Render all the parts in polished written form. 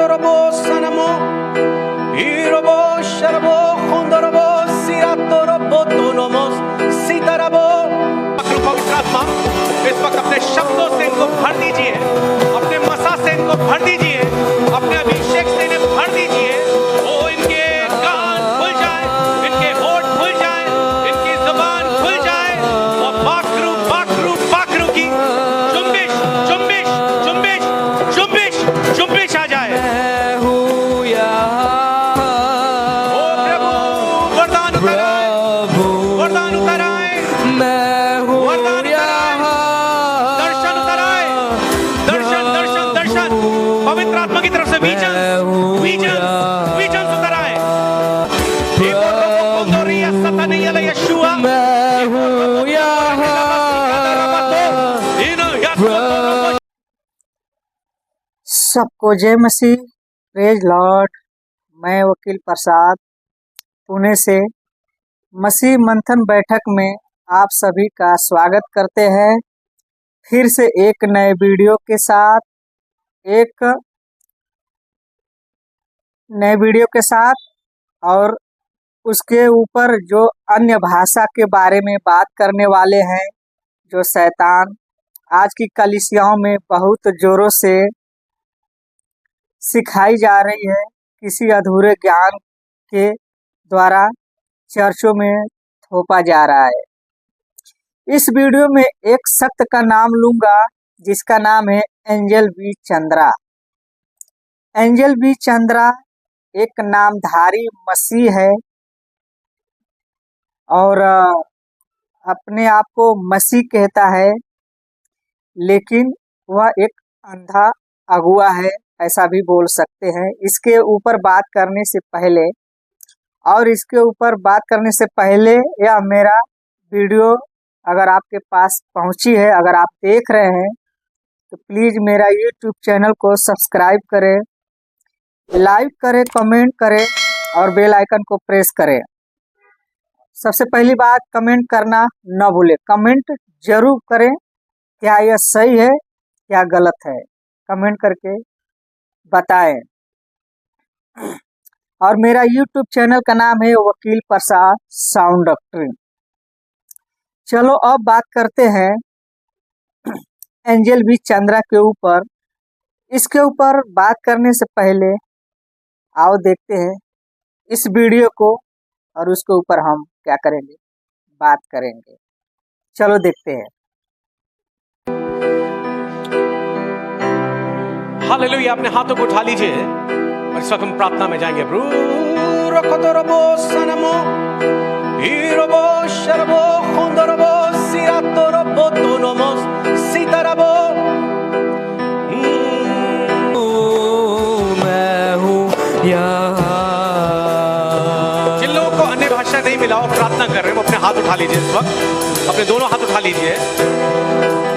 Rokotorobo Sanamo, Irobo Sharabo, Hondorobo, Siratorobo, Tonomos, Sitarabo। पवित्र आत्मा इस वक्त अपने शब्दों से इनको भर दीजिए, अपने मसा से इनको भर दीजिए, अपने अभिषेक से इन्हें भर दीजिए। ओ इनके कान खुल जाए, इनके होठ खुल जाए, इनकी जुबान खुल जाए और बाकरू बाकरू बाकरू की जुम्बिश जुम्बिश जुम्बिश जुम्बिश जुम्बिश आ जाए। ओ प्रभु वरदान उतर आए, वरदान उतर आए, पवित्र आत्मा की तरफ से विजन उतर आए। सबको जय मसीह, प्रेज लॉर्ड। मैं वकील प्रसाद पुणे से मसीह मंथन बैठक में आप सभी का स्वागत करते हैं। फिर से एक नए वीडियो के साथ और उसके ऊपर जो अन्य भाषा के बारे में बात करने वाले हैं, जो शैतान आज की कलीसियाओं में बहुत जोरों से सिखाई जा रही है, किसी अधूरे ज्ञान के द्वारा चर्चों में थोपा जा रहा है। इस वीडियो में एक सख्त का नाम लूंगा जिसका नाम है Angel B Chandra. Angel B Chandra एक नामधारी मसीह है और अपने आप को मसीह कहता है, लेकिन वह एक अंधा अगुआ है, ऐसा भी बोल सकते हैं। इसके ऊपर बात करने से पहले यह मेरा वीडियो अगर आपके पास पहुंची है, अगर आप देख रहे हैं, तो प्लीज़ मेरा YouTube चैनल को सब्सक्राइब करें, लाइक करें, कमेंट करें और बेल आइकन को प्रेस करें। सबसे पहली बात, कमेंट करना न भूलें। कमेंट जरूर करें, क्या यह सही है क्या गलत है, कमेंट करके बताएं। और मेरा YouTube चैनल का नाम है वकील प्रसाद साउंड डॉक्ट्रिन। चलो अब बात करते हैं एंजल बी चंद्रा के ऊपर। इसके ऊपर बात करने से पहले आओ देखते हैं इस वीडियो को और उसके ऊपर हम क्या करेंगे, बात करेंगे। चलो देखते हैं। हालेलुया। अपने हाथों को उठा लीजिए और इस वक्त हम प्रार्थना में जाएंगे। जिन लोगों को अन्य भाषा नहीं मिला और प्रार्थना कर रहे हैं, वो अपने हाथ उठा लीजिए। इस वक्त अपने दोनों हाथ उठा लीजिए।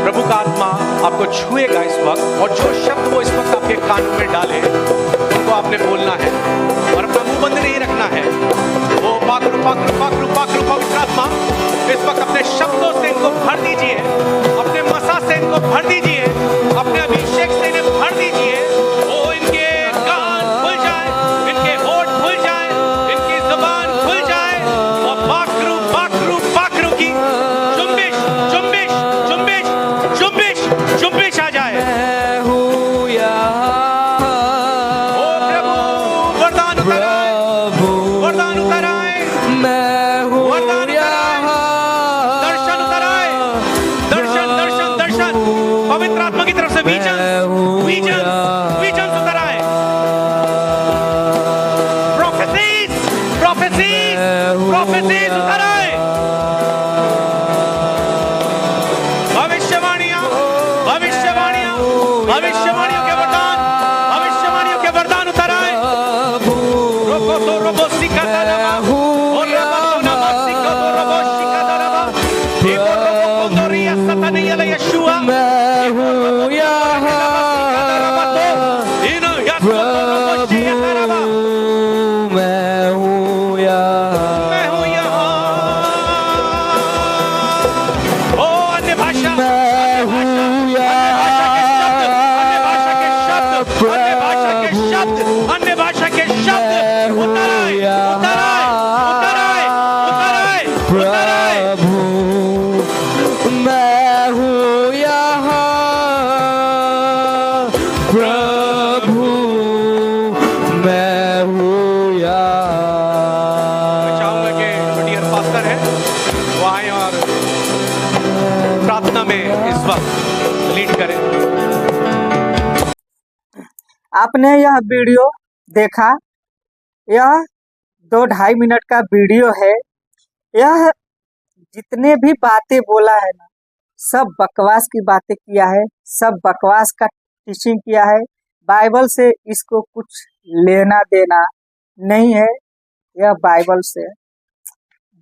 प्रभु का आत्मा आपको छुएगा इस वक्त, और जो शब्द वो इस वक्त आपके कानों में डाले उनको आपने बोलना है और अपना मुंह बंद नहीं रखना है। वो पाकरू पाकरू पाकरू पाकरू पवित्र आत्मा इस वक्त अपने शब्दों से इनको भर दीजिए, अपने मसा से इनको भर दीजिए, अपने अभिषेक से इन्हें भर दीजिए। ओ इनके कान खुल जाए, इनके होठ खुल जाए, इनकी जुबान खुल जाए और पाकरू पाकरू पाकरू की जुम्बिश जुम्बिश जुम्बिश जुम्बिश जुम्बिश आ जाए। ओ प्रभु वरदान उतर आए, वरदान उतर आए, वरदान उतर आए, दर्शन उतर आए, दर्शन दर्शन दर्शन। पवित्र शब्द, अन्य भाषा के शब्द उतर आए, उतर आए, उतर आए, उतर आए, उतर आए। प्रभु मैं हूँ यहाँ, प्रभु मैं हूँ यहाँ। मैं चाहूंगा कि जो डियर पास्टर है वो आए और प्रार्थना में इस वक्त लीड करें। आपने यह वीडियो देखा, यह 2-2.5 मिनट का वीडियो है। यह जितने भी बातें बोला है ना, सब बकवास की बातें किया है, सब बकवास का टीचिंग किया है। बाइबल से इसको कुछ लेना देना नहीं है, यह बाइबल से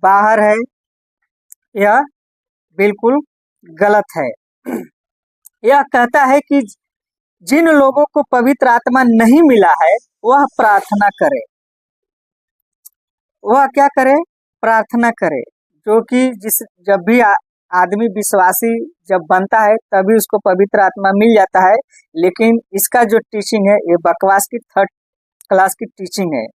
बाहर है, यह बिल्कुल गलत है। यह कहता है कि जिन लोगों को पवित्र आत्मा नहीं मिला है वह प्रार्थना करे। वह क्या करे? प्रार्थना करे। जो कि जब भी आदमी विश्वासी जब बनता है तभी उसको पवित्र आत्मा मिल जाता है। लेकिन इसका जो टीचिंग है ये बकवास की 3rd क्लास की टीचिंग है।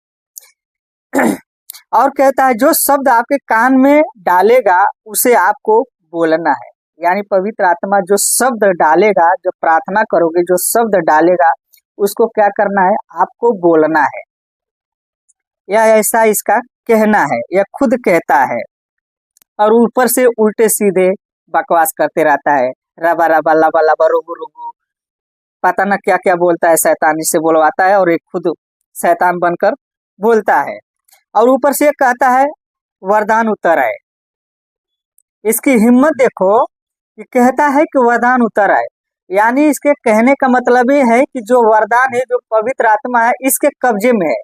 और कहता है जो शब्द आपके कान में डालेगा उसे आपको बोलना है। यानी पवित्र आत्मा जो शब्द डालेगा, जो प्रार्थना करोगे, जो शब्द डालेगा उसको क्या करना है? आपको बोलना है। यह ऐसा इसका कहना है, यह खुद कहता है। और ऊपर से उल्टे सीधे बकवास करते रहता है, रबा रबा लबा लबा रुगु रुगु, पता न क्या क्या बोलता है, शैतानी से बोलवाता है और एक खुद शैतान बनकर बोलता है। और ऊपर से कहता है वरदान उतर आए। इसकी हिम्मत देखो कि कहता है कि वरदान उतर आए। यानी इसके कहने का मतलब ये है कि जो वरदान है, जो पवित्र आत्मा है, इसके कब्जे में है,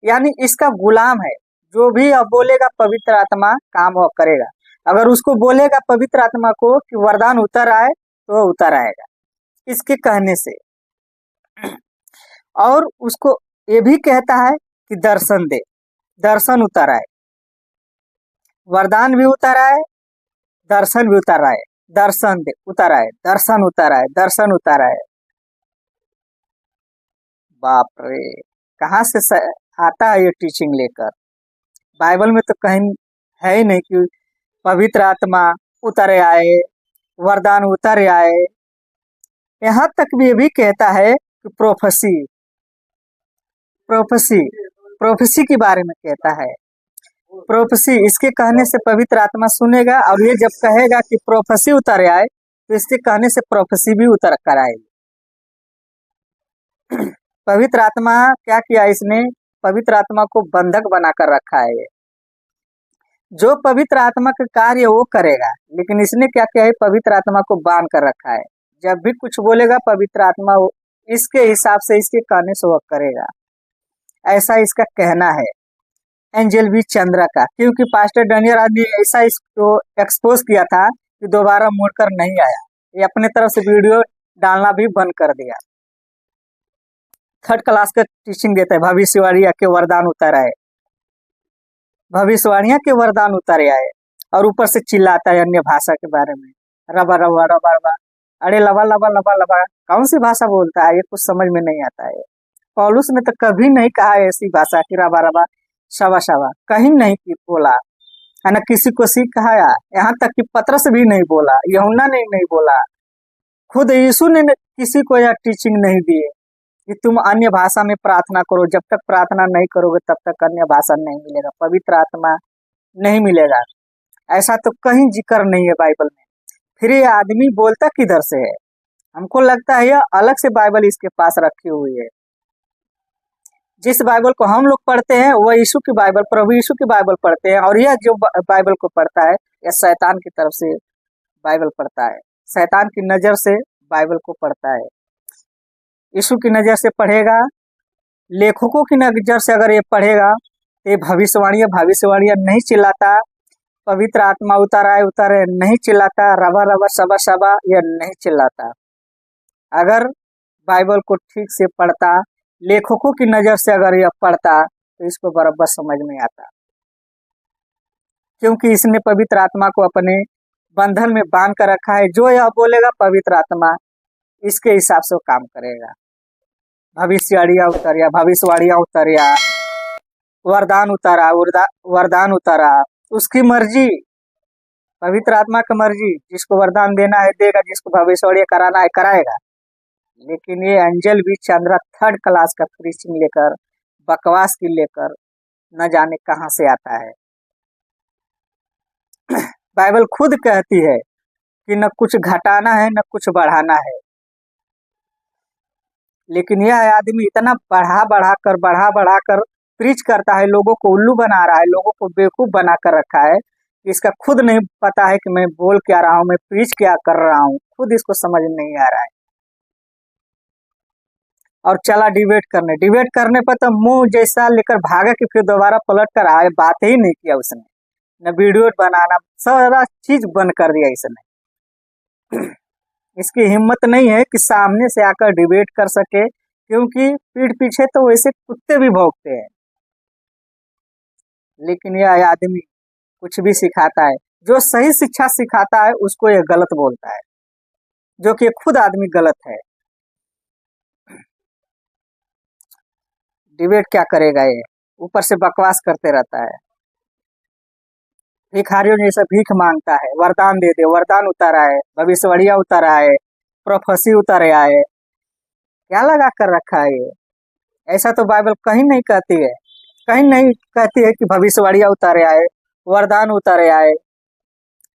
यानी इसका गुलाम है। जो भी अब बोलेगा पवित्र आत्मा काम वो करेगा। अगर उसको बोलेगा पवित्र आत्मा को कि वरदान उतर आए तो वो उतर आएगा इसके कहने से। और उसको ये भी कहता है कि दर्शन दे, दर्शन उतर आए, वरदान भी उतर आए, दर्शन भी उतर आए, दर्शन दे उतर आए, दर्शन उतर आए, दर्शन उतर आए। बाप रे, कहाँ से आता है ये टीचिंग लेकर? बाइबल में तो कहीं है ही नहीं कि पवित्र आत्मा उतरे आए, वरदान उतरे आए। यहाँ तक भी ये भी कहता है कि प्रोफेसी, प्रोफेसी, प्रोफेसी के बारे में कहता है। प्रोफेसी, इसके कहने से पवित्र आत्मा सुनेगा और ये जब कहेगा कि प्रोफेसी उतर आए तो इसके कहने से प्रोफेसी भी उतर कर आएगी। पवित्र आत्मा क्या किया? इसने पवित्र आत्मा को बंधक बनाकर रखा है। जो पवित्र आत्मा का कार्य वो करेगा, लेकिन इसने क्या किया है? पवित्र आत्मा को बांध कर रखा है। जब भी कुछ बोलेगा पवित्र आत्मा इसके हिसाब से, इसके कहने से वो करेगा। ऐसा इसका कहना है एंजल बी चंद्रा का। क्योंकि पास्टर डैनियल ने ऐसा इसको एक्सपोज किया था कि दोबारा मुड़कर नहीं आया। ये अपने तरफ से वीडियो डालना भी बंद कर दिया। 3rd क्लास का टीचिंग देता है, भविष्यवाणियां के वरदान उतर आए, भविष्यवाणियां के वरदान उतर आए। और ऊपर से चिल्लाता है अन्य भाषा के बारे में, रबा रबा रबा रबा। अरे लबा लबा लबा लबा कौन सी भाषा बोलता है? ये कुछ समझ में नहीं आता है। पौलुस ने तो कभी नहीं कहा ऐसी भाषा की रबा रबा शवा शवा, कहीं नहीं बोला है ना। किसी को सिखाया, यहाँ तक कि पतरस भी नहीं बोला, यूहन्ना ने नहीं बोला, खुद यीशु ने किसी को यह टीचिंग नहीं दी कि तुम अन्य भाषा में प्रार्थना करो। जब तक प्रार्थना नहीं करोगे तब तक अन्य भाषा नहीं मिलेगा, पवित्र आत्मा नहीं मिलेगा। ऐसा तो कहीं जिक्र नहीं है बाइबल में। फिर ये आदमी बोलता किधर से है? हमको लगता है यह अलग से बाइबल इसके पास रखी हुई है। जिस बाइबल को हम लोग पढ़ते हैं वह यीशु की बाइबल, प्रभु यीशु की बाइबल पढ़ते हैं। और यह जो बाइबल को पढ़ता है यह शैतान की तरफ से बाइबल पढ़ता है, शैतान की नजर से बाइबल को पढ़ता है। यीशु की नजर से पढ़ेगा, लेखकों की नजर से अगर ये पढ़ेगा तो ये भविष्यवाणियां नहीं चिल्लाता। पवित्र आत्मा उतर आए उतरे नहीं चिल्लाता, रबा रबा शबा शबा यह नहीं चिल्लाता। अगर बाइबल को ठीक से पढ़ता, लेखकों की नजर से अगर यह पढ़ता तो इसको बराबर समझ में आता। क्योंकि इसने पवित्र आत्मा को अपने बंधन में बांध कर रखा है। जो यह बोलेगा पवित्र आत्मा इसके हिसाब से काम करेगा। भविष्यवाणियां उतरिया, वरदान उतारा, वरदान उतारा। उसकी मर्जी, पवित्र आत्मा की मर्जी, जिसको वरदान देना है देगा, जिसको भविष्यवाणी कराना है कराएगा। लेकिन ये Angel B Chandra third class का प्रीचिंग लेकर, बकवास की लेकर न जाने कहां से आता है। बाइबल खुद कहती है कि न कुछ घटाना है न कुछ बढ़ाना है, लेकिन यह आदमी इतना बढ़ा बढ़ा कर प्रीच करता है, लोगों को उल्लू बना रहा है, लोगों को बेवकूफ बना कर रखा है। इसका खुद नहीं पता है कि मैं बोल क्या रहा हूँ, मैं प्रीच क्या कर रहा हूँ, खुद इसको समझ नहीं आ रहा है। और चला डिबेट करने पर तो मुंह जैसा लेकर भागा कि फिर दोबारा पलट कर आए, बात ही नहीं किया उसने, न वीडियो बनाना, सारा चीज बंद कर दिया इसने। इसकी हिम्मत नहीं है कि सामने से आकर डिबेट कर सके, क्योंकि पीठ पीछे तो वैसे कुत्ते भी भौंकते हैं। लेकिन यह आदमी कुछ भी सिखाता है, जो सही शिक्षा सिखाता है उसको यह गलत बोलता है, जो कि खुद आदमी गलत है। डिबेट क्या करेगा ये, ऊपर से बकवास करते रहता है। भिखारियों जैसा भीख मांगता है, वरदान दे दे, वरदान उतारा है, भविष्यवाणियां उतारा है, प्रोफेसी उतारा है, क्या लगा कर रखा है ये। ऐसा तो बाइबल कहीं नहीं कहती है, कहीं नहीं कहती है कि भविष्यवाणियां उतारे आए, वरदान उतारे आए,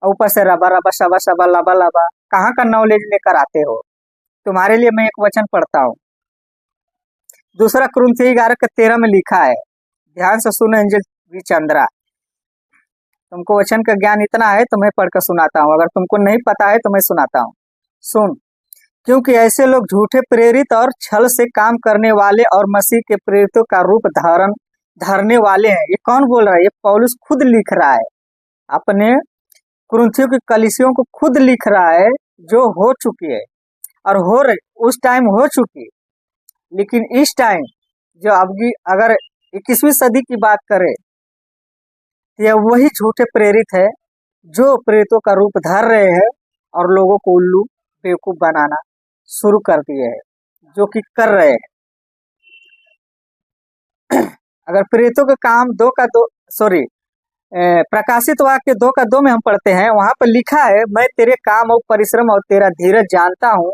ऊपर से रबा रबा शबा शबा लबा लबा, कहाँ का नॉलेज लेकर आते हो। तुम्हारे लिए मैं एक वचन पढ़ता हूँ, 2 कुरिन्थियों 11:13 में लिखा है, ध्यान से सुनो एंजल बी चंद्रा। तुमको वचन का ज्ञान इतना है तो मैं पढ़कर सुनाता हूँ, अगर तुमको नहीं पता है तो मैं सुनाता हूँ, सुन। क्योंकि ऐसे लोग झूठे प्रेरित और छल से काम करने वाले और मसीह के प्रेरितों का रूप धरने वाले हैं। ये कौन बोल रहा है? ये पौलुस खुद लिख रहा है, अपने कुरिन्थियों की कलीसियों को खुद लिख रहा है, जो हो चुकी है और हो रही, उस टाइम हो चुकी। लेकिन इस टाइम जो अगर 21वीं सदी की बात करें, यह वही झूठे प्रेरित है जो प्रेरितों का रूप धर रहे हैं और लोगों को उल्लू बेवकूफ बनाना शुरू कर दिए हैं, जो कि कर रहे हैं। अगर प्रेरितों का काम प्रकाशित वाक्य 2:2 में हम पढ़ते हैं, वहां पर लिखा है, मैं तेरे काम और परिश्रम और तेरा धीरज जानता हूँ,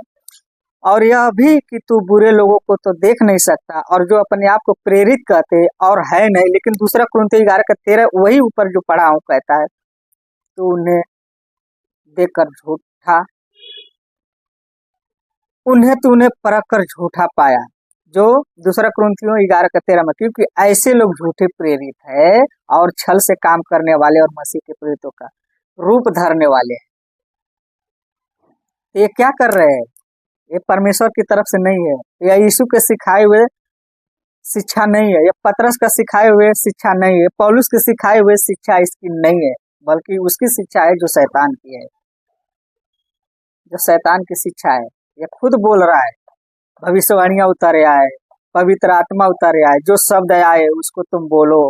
और यह भी कि तू बुरे लोगों को तो देख नहीं सकता, और जो अपने आप को प्रेरित कहते और है नहीं। लेकिन 2 कुरिन्थियों 11:13 वही ऊपर जो पढ़ा हूँ कहता है, तू उन्हें देखकर उन्हें तूने परख कर झूठा पाया, जो 2 कुरिन्थियों 11:13 में। क्योंकि ऐसे लोग झूठे प्रेरित है और छल से काम करने वाले और मसीह के प्रेरितों का रूप धरने वाले हैं। ये क्या कर रहे हैं? ये परमेश्वर की तरफ से नहीं है, यह यीशु के सिखाए हुए शिक्षा नहीं है, यह पतरस का सिखाए हुए शिक्षा नहीं है, पौलुस के सिखाए हुए शिक्षा इसकी नहीं है, बल्कि उसकी शिक्षा है जो शैतान की है, जो शैतान की शिक्षा है। यह खुद बोल रहा है, भविष्यवाणियां उतारे आए, पवित्र आत्मा उतारे आए, जो शब्द आए उसको तुम बोलो।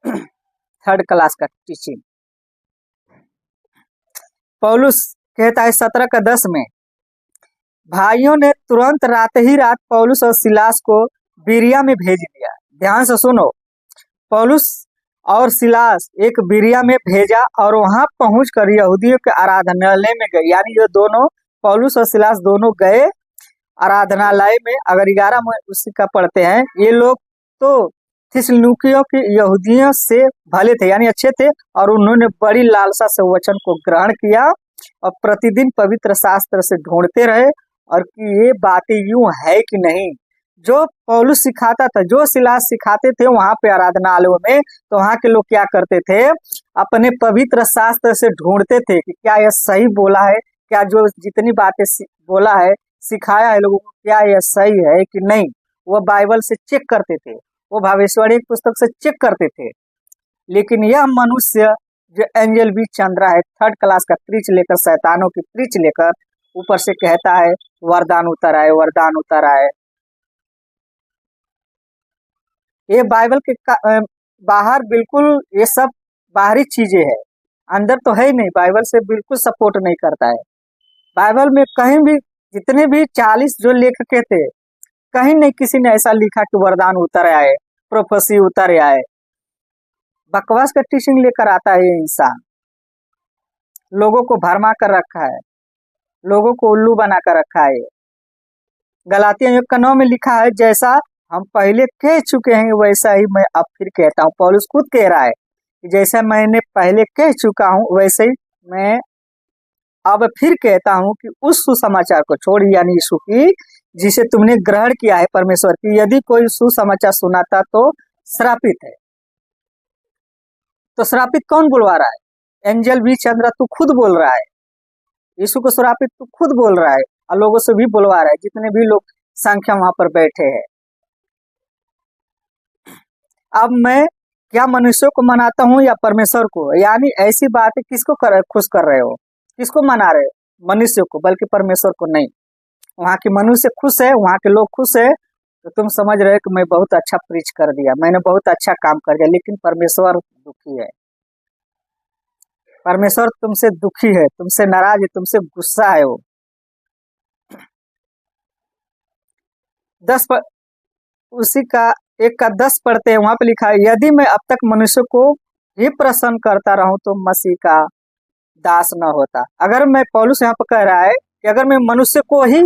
थर्ड क्लास का टीचिंग। पौलुस कहता है 17:10 में, भाइयों ने तुरंत रात ही रात पौलुस और सिलास को बिरिया में भेज दिया। ध्यान से सुनो, पौलुस और सिलास एक बिरिया में भेजा और वहां पहुंचकर यहूदियों के आराधनालय में गए। यानी ये दोनों, पौलुस और सिलास दोनों गए आराधनालय में। अगर 11 में उसी का पढ़ते हैं, ये लोग तो थिस्सलुनीकियों के यहूदियों से भले थे, यानी अच्छे थे, और उन्होंने बड़ी लालसा से वचन को ग्रहण किया और प्रतिदिन पवित्र शास्त्र से ढूंढते रहे और कि ये बातें यूं है कि नहीं। जो पौलुस सिखाता था, जो सिलास सिखाते थे वहां पे आराधनालयों में, तो वहां के लोग क्या करते थे? अपने पवित्र शास्त्र से ढूंढते थे कि क्या यह सही बोला है, क्या जो जितनी बातें बोला है, सिखाया है लोगों को, क्या यह सही है कि नहीं। वो बाइबल से चेक करते थे, वो भविष्यवाणी पुस्तक से चेक करते थे। लेकिन यह मनुष्य जो एंजल बी चंद्रा है, थर्ड क्लास का प्रीच लेकर, शैतानों की प्रीच लेकर ऊपर से कहता है वरदान उतर आए, वरदान उतर आए। ये बाइबल के बाहर बिल्कुल, ये सब बाहरी चीजें है, अंदर तो है ही नहीं। बाइबल से बिल्कुल सपोर्ट नहीं करता है। बाइबल में कहीं भी जितने भी 40 जो लेखक थे, कहीं नहीं किसी ने ऐसा लिखा कि वरदान उतर आए, प्रोफेसी उतर आए। बकवास का टीचिंग लेकर आता है ये इंसान, लोगों को भरमा कर रखा है, लोगों को उल्लू बना कर रखा है। गलातिया 1:9 में लिखा है, जैसा हम पहले कह चुके हैं वैसा ही मैं अब फिर कहता हूँ। पौलुस खुद कह रहा है कि जैसा मैंने पहले कह चुका हूँ वैसे ही मैं अब फिर कहता हूँ कि उस सुसमाचार को छोड़, यानी यीशु की, जिसे तुमने ग्रहण किया है परमेश्वर की, यदि कोई सुसमाचार सुनाता तो श्रापित है। तो श्रापित कौन बुलवा रहा है? एंजल बी चंद्रा तू खुद बोल रहा है। यीशु को श्रापित तू खुद बोल रहा है और लोगों से भी बुलवा रहा है, जितने भी लोग संख्या वहां पर बैठे हैं। अब मैं क्या मनुष्यों को मनाता हूँ या परमेश्वर को? यानी ऐसी बातें किसको खुश कर रहे हो, किसको मना रहे हो? मनुष्य को, बल्कि परमेश्वर को नहीं। वहां के मनुष्य खुश है, वहां के लोग खुश है, तो तुम समझ रहे हो कि मैं बहुत अच्छा प्रीच कर दिया, मैंने बहुत अच्छा काम कर दिया, लेकिन परमेश्वर दुखी है। परमेश्वर तुमसे दुखी है, तुमसे नाराज है, तुमसे गुस्सा है। वो 10 उसी का 1:10 पढ़ते हैं, वहां पे लिखा है, यदि मैं अब तक मनुष्य को ही प्रसन्न करता रहूं तो मसीह का दास न होता। अगर मैं, पौलुस यहाँ पर कह रहा है कि अगर मैं मनुष्य को ही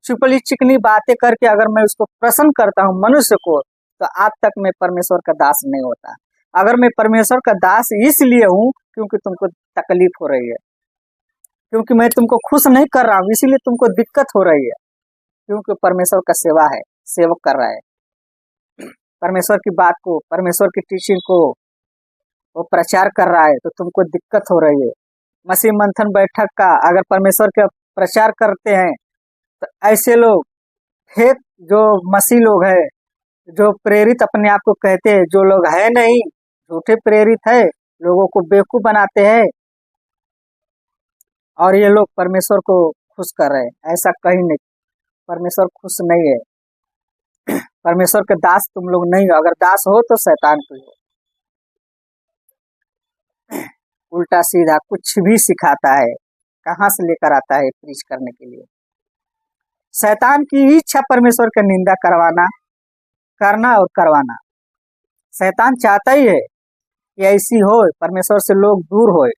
चुपली चिकनी बातें करके अगर मैं उसको प्रसन्न करता हूँ मनुष्य को, तो आज तक मैं परमेश्वर का दास नहीं होता। अगर मैं परमेश्वर का दास इसलिए हूँ क्योंकि तुमको तकलीफ हो रही है, क्योंकि मैं तुमको खुश नहीं कर रहा हूँ, इसीलिए तुमको दिक्कत हो रही है, क्योंकि परमेश्वर का सेवा है, सेवक कर रहा है। परमेश्वर की बात को, परमेश्वर की टीचिंग को वो प्रचार कर रहा है, तो तुमको दिक्कत हो रही है। मसीह मंथन बैठक का अगर परमेश्वर का प्रचार करते हैं तो ऐसे लोग, फेक जो मसीह लोग हैं, जो प्रेरित अपने आप को कहते हैं, जो लोग है नहीं, झूठे प्रेरित है, लोगों को बेवकूफ बनाते हैं, और ये लोग परमेश्वर को खुश कर रहे हैं। ऐसा कहीं नहीं, परमेश्वर खुश नहीं है। परमेश्वर के दास तुम लोग नहीं हो, अगर दास हो तो शैतान को हो। उल्टा सीधा कुछ भी सिखाता है, कहाँ से लेकर आता है प्रीच करने के लिए। शैतान की इच्छा परमेश्वर का निंदा करवाना, करना और करवाना। शैतान चाहता ही है कि ऐसी हो, परमेश्वर से लोग दूर होए।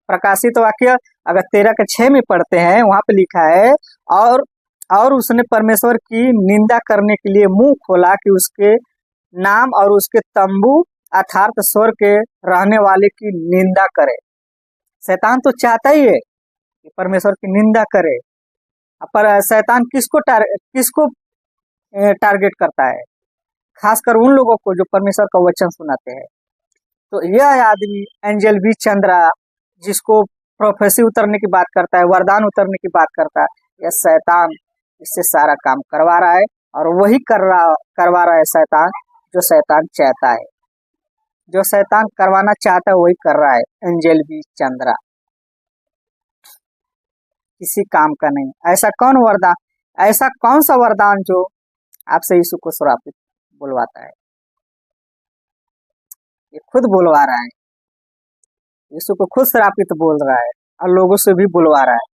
प्रकाशित वाक्य अगर 13:6 में पढ़ते हैं, वहां पे लिखा है, और उसने परमेश्वर की निंदा करने के लिए मुंह खोला कि उसके नाम और उसके तंबू अर्थात स्वर्ग के रहने वाले की निंदा करे। शैतान तो चाहता ही है कि परमेश्वर की निंदा करे, पर शैतान किसको टारगेट करता है? खासकर उन लोगों को जो परमेश्वर का वचन सुनाते हैं। तो यह आदमी एंजल बी चंद्रा, जिसको प्रोफेसी उतरने की बात करता है, वरदान उतरने की बात करता है, यह शैतान इससे सारा काम करवा रहा है, और वही करवा रहा है शैतान, जो शैतान चाहता है, जो शैतान करवाना चाहता है वही कर रहा है एंजल बी चंद्रा। किसी काम का नहीं। ऐसा कौन सा वरदान जो आपसे यीशु को श्रापित बुलवाता है? ये खुद बुलवा रहा है, यीशु को खुद श्रापित बोल रहा है और लोगों से भी बुलवा रहा है।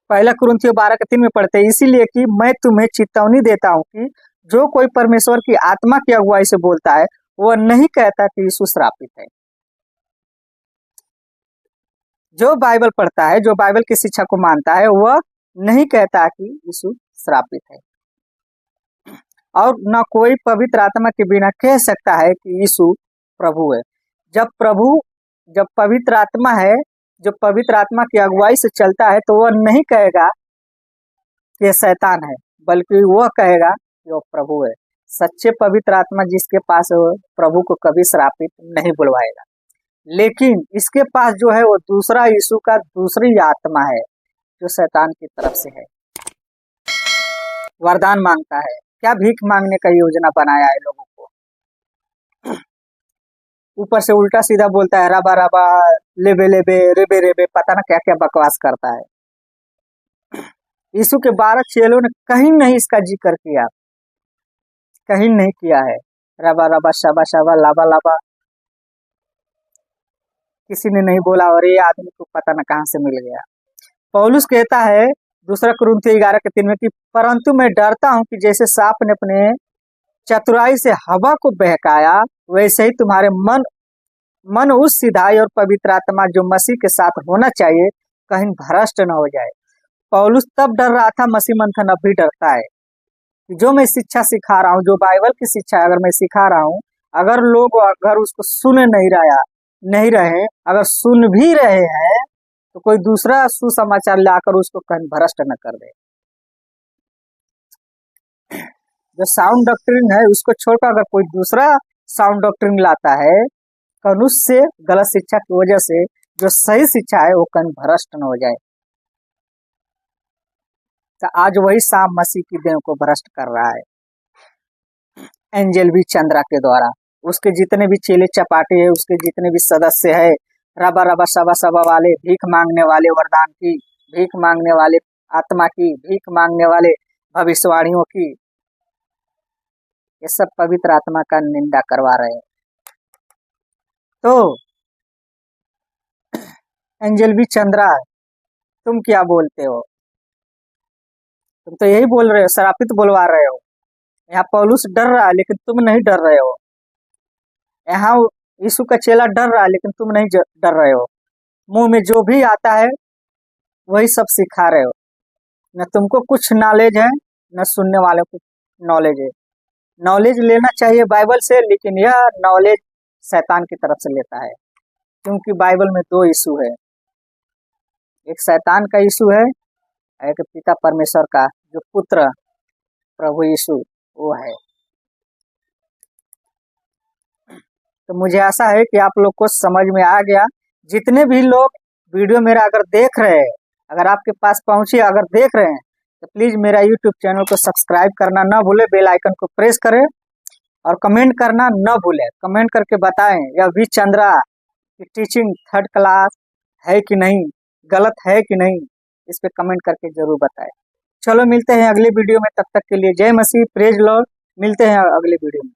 1 कुरिन्थियों 12:3 में पढ़ते हैं, इसीलिए कि मैं तुम्हें चेतावनी देता हूँ कि जो कोई परमेश्वर की आत्मा की अगुवाई से बोलता है वह नहीं कहता कि यीशु श्रापित है। जो बाइबल पढ़ता है, जो बाइबल की शिक्षा को मानता है, वह नहीं कहता कि यीशु श्रापित है, और न कोई पवित्र आत्मा के बिना कह सकता है कि यीशु प्रभु है। जब पवित्र आत्मा है, जो पवित्र आत्मा की अगुवाई से चलता है, तो वह नहीं कहेगा कि शैतान है, बल्कि वह कहेगा कि वह प्रभु है। सच्चे पवित्र आत्मा जिसके पास है, वह प्रभु को कभी श्रापित नहीं बुलवाएगा। लेकिन इसके पास जो है वो दूसरा यीशु का दूसरी आत्मा है, जो शैतान की तरफ से है, वरदान मांगता है। क्या भीख मांगने का योजना बनाया है लोगों को, ऊपर से उल्टा सीधा बोलता है, रबा रबा, लेबे लेबे, रेबे रेबे, पता ना क्या क्या बकवास करता है। यीशु के 12 चेलों ने कहीं नहीं इसका जिक्र किया, कहीं नहीं किया है। रबा रबा, शबा शबा, लाबा लाबा किसी ने नहीं बोला, और ये आदमी को पता न कहां से मिल गया। पौलुस कहता है, दूसरा कुरिन्थियों 11:3 में कि परंतु मैं डरता हूं कि जैसे सांप ने अपने चतुराई से हवा को बहकाया, वैसे ही तुम्हारे मन उस सिधाई और पवित्र आत्मा जो मसीह के साथ होना चाहिए कहीं भ्रष्ट न हो जाए। पौलुस तब डर रहा था, मसीह मंथन अब भी डरता है कि जो मैं शिक्षा सिखा रहा हूँ, जो बाइबल की शिक्षा अगर मैं सिखा रहा हूँ, अगर लोग अगर उसको सुन नहीं रहे, अगर सुन भी रहे हैं तो कोई दूसरा सुसमाचार लाकर उसको कहीं भ्रष्ट न कर दे। जो साउंड डॉक्ट्रिन है उसको छोड़कर अगर कोई दूसरा साउंड डॉक्ट्रिन लाता है, कहीं उससे गलत शिक्षा की वजह से जो सही शिक्षा है वो कहीं भ्रष्ट न हो जाए। तो आज वही सांप मसीह की देह को भ्रष्ट कर रहा है एंजल बी चंद्रा के द्वारा। उसके जितने भी चेले चपाटे है, उसके जितने भी सदस्य है, रबा रबा सबा सबा वाले, भीख मांगने वाले वरदान की, भीख मांगने वाले आत्मा की, भीख मांगने वाले भविष्यवाणियों की, ये सब पवित्र आत्मा का निंदा करवा रहे हैं। तो एंजल बी चंद्रा, तुम क्या बोलते हो? तुम तो यही बोल रहे हो, श्रापित बोलवा रहे हो। यहाँ पौलुस डर रहा है लेकिन तुम नहीं डर रहे हो। यहाँ यीशु का चेला डर रहा है लेकिन तुम नहीं डर रहे हो। मुंह में जो भी आता है वही सब सिखा रहे हो। न तुमको कुछ नॉलेज है, न सुनने वाले को नॉलेज है। नॉलेज लेना चाहिए बाइबल से, लेकिन यह नॉलेज शैतान की तरफ से लेता है, क्योंकि बाइबल में दो यीशु है, एक शैतान का यीशु है, एक पिता परमेश्वर का जो पुत्र प्रभु यीशु वो है। तो मुझे आशा है कि आप लोग को समझ में आ गया। जितने भी लोग वीडियो मेरा अगर देख रहे हैं, अगर आपके पास पहुंची अगर देख रहे हैं, तो प्लीज मेरा यूट्यूब चैनल को सब्सक्राइब करना ना भूले, बेल आइकन को प्रेस करें और कमेंट करना ना भूले। कमेंट करके बताएं यह वी चंद्रा की टीचिंग थर्ड क्लास है कि नहीं, गलत है कि नहीं, इस पे कमेंट करके जरूर बताएं। चलो मिलते हैं अगले वीडियो में, तब तक के लिए जय मसीह, प्रेज लॉर्ड। मिलते हैं अगले वीडियो में।